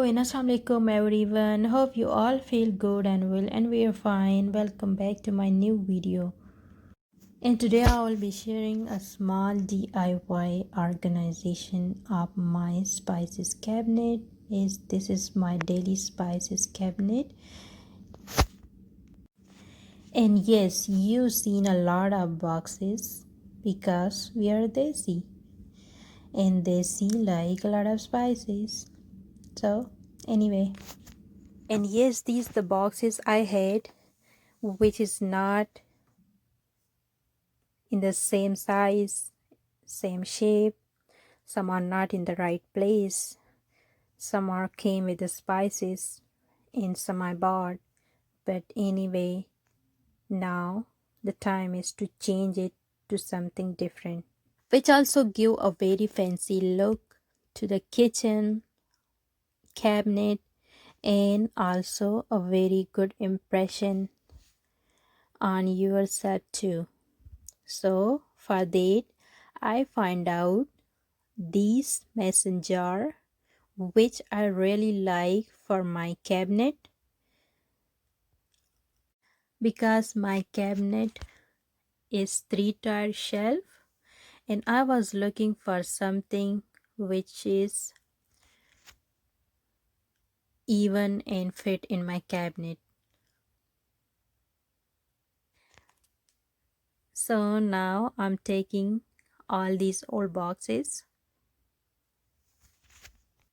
and Assalamualaikum everyone. Hope you all feel good and well and we are fine. Welcome back to my new video. And today I will be sharing a small DIY organization of my spices cabinet. This is my daily spices cabinet. And yes, you've seen a lot of boxes because we are desi. And desi like a lot of spices. So anyway. And yes, these the boxes I had, which is not in the same size, same shape. Some are not in the right place. Some are came with the spices and some I bought. But anyway, now the time is to change it to something different, which also give a very fancy look to the kitchen cabinet and also a very good impression on yourself too. So for that, I find out these mason jar which I really like for my cabinet, because my cabinet is 3-tier shelf and I was looking for something which is even and fit in my cabinet. So now I'm taking all these old boxes,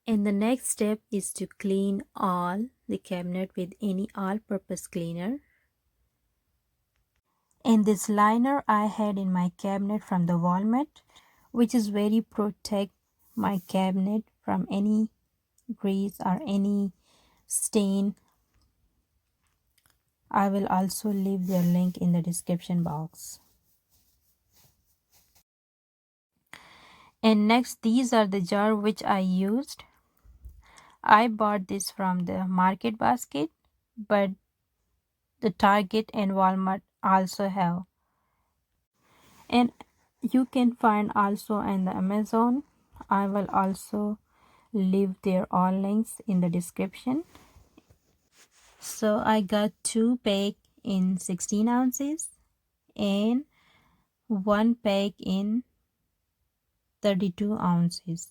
and the next step is to clean all the cabinet with any all-purpose cleaner. And this liner I had in my cabinet from the Walmart, which is very protect my cabinet from any grease or any stain. I will also leave their link in the description box. And next, these are the jar which I used. I bought this from the market basket, but the Target and Walmart also have. And you can find also in the Amazon. I will also leave their all links in the description. So I got 2 pack in 16 ounces and 1 pack in 32 ounces.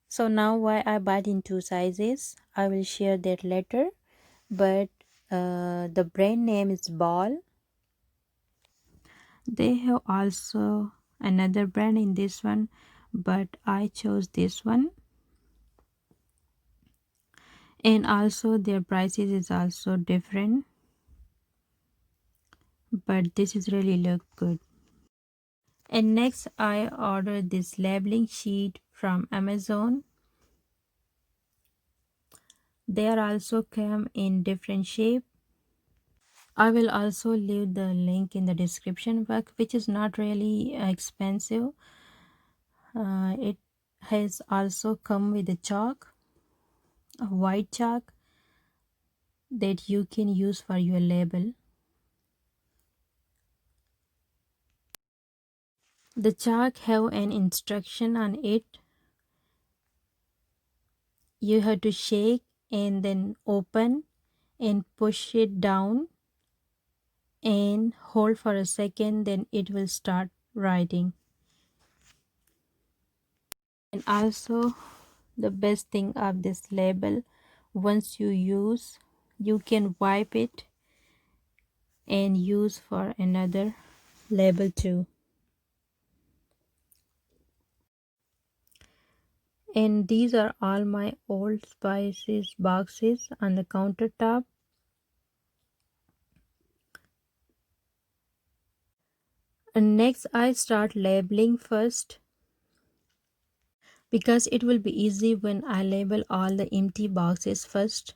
So now why I bought in 2 sizes, I will share that later. But the brand name is Ball. They have also another brand in this one, but I chose this one. And also their prices is also different, but this is really look good. And next I ordered this labeling sheet from Amazon. They are also come in different shape. I will also leave the link in the description box, which is not really expensive. It has also come with a chalk, a white chalk that you can use for your label. The chalk have an instruction on it. You have to shake and then open and push it down and hold for a second, then it will start writing. And also the best thing of this label, once you use, you can wipe it and use for another label too. And these are all my old spices boxes on the countertop. And next I start labeling first, because it will be easy when I label all the empty boxes first.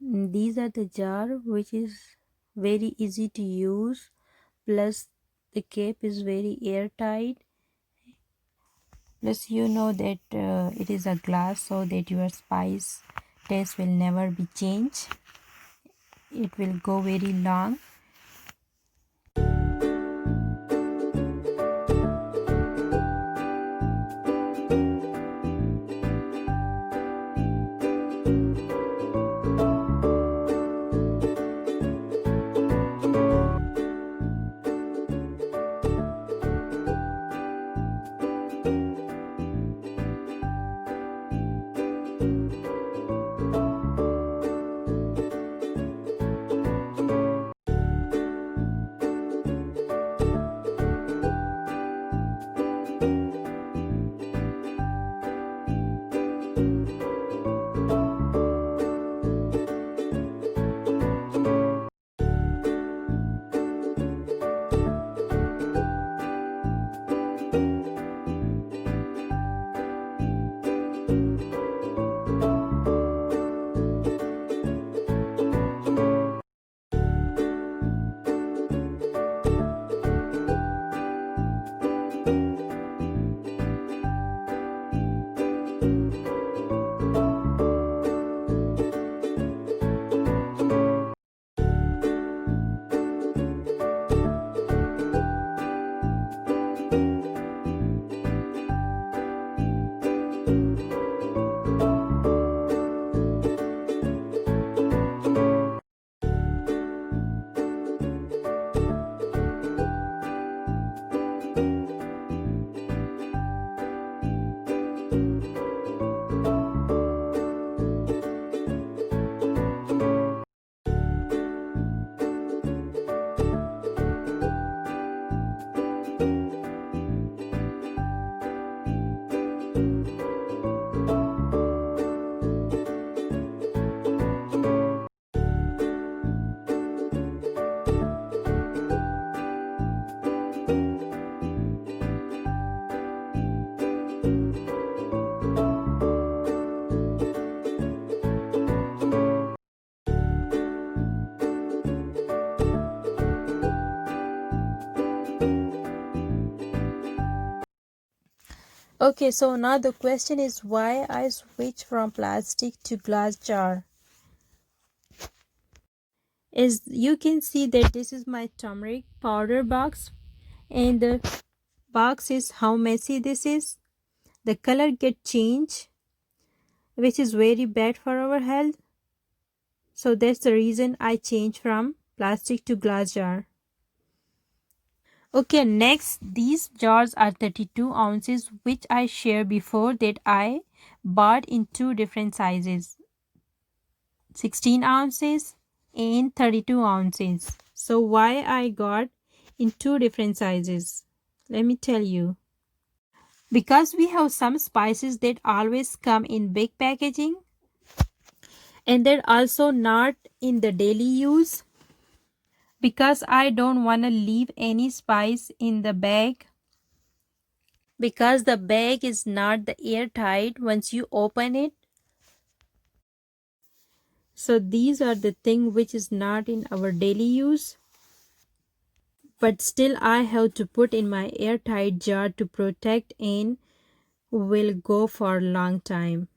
These are the jar which is very easy to use, plus the cap is very airtight, plus you know that it is a glass, so that your spice taste will never be changed. It will go very long. Okay, so now the question is why I switch from plastic to glass jar. As you can see that this is my turmeric powder box, and the box is how messy this is. The color get changed, which is very bad for our health. So that's the reason I changed from plastic to glass jar. Okay, next, these jars are 32 ounces, which I shared before that I bought in two different sizes, 16 ounces and 32 ounces. So why I got in two different sizes? Let me tell you. Because we have some spices that always come in big packaging, and they're also not in the daily use, because I don't want to leave any spice in the bag, because the bag is not the airtight once you open it. So these are the thing which is not in our daily use, but still I have to put in my airtight jar to protect and will go for a long time.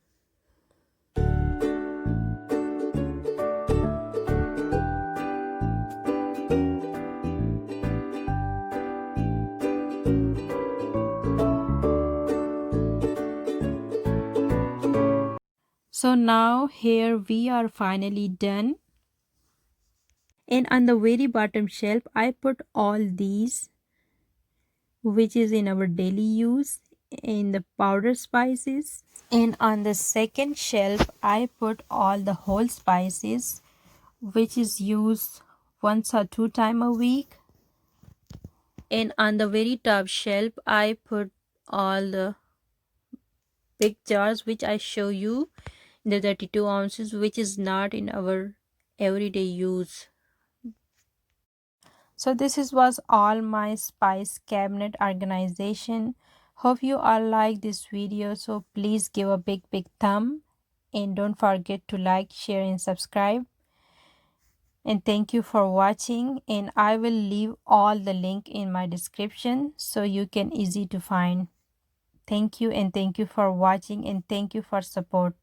So now here we are finally done. And on the very bottom shelf I put all these which is in our daily use in the powder spices. And on the second shelf I put all the whole spices which is used once or two times a week. And on the very top shelf I put all the big jars which I show you, the 32 ounces, which is not in our everyday use. So this was all my spice cabinet organization. Hope you all like this video, so please give a big thumb and don't forget to like, share, and subscribe. And thank you for watching, and I will leave all the link in my description so you can easy to find. Thank you, and thank you for watching, and thank you for support.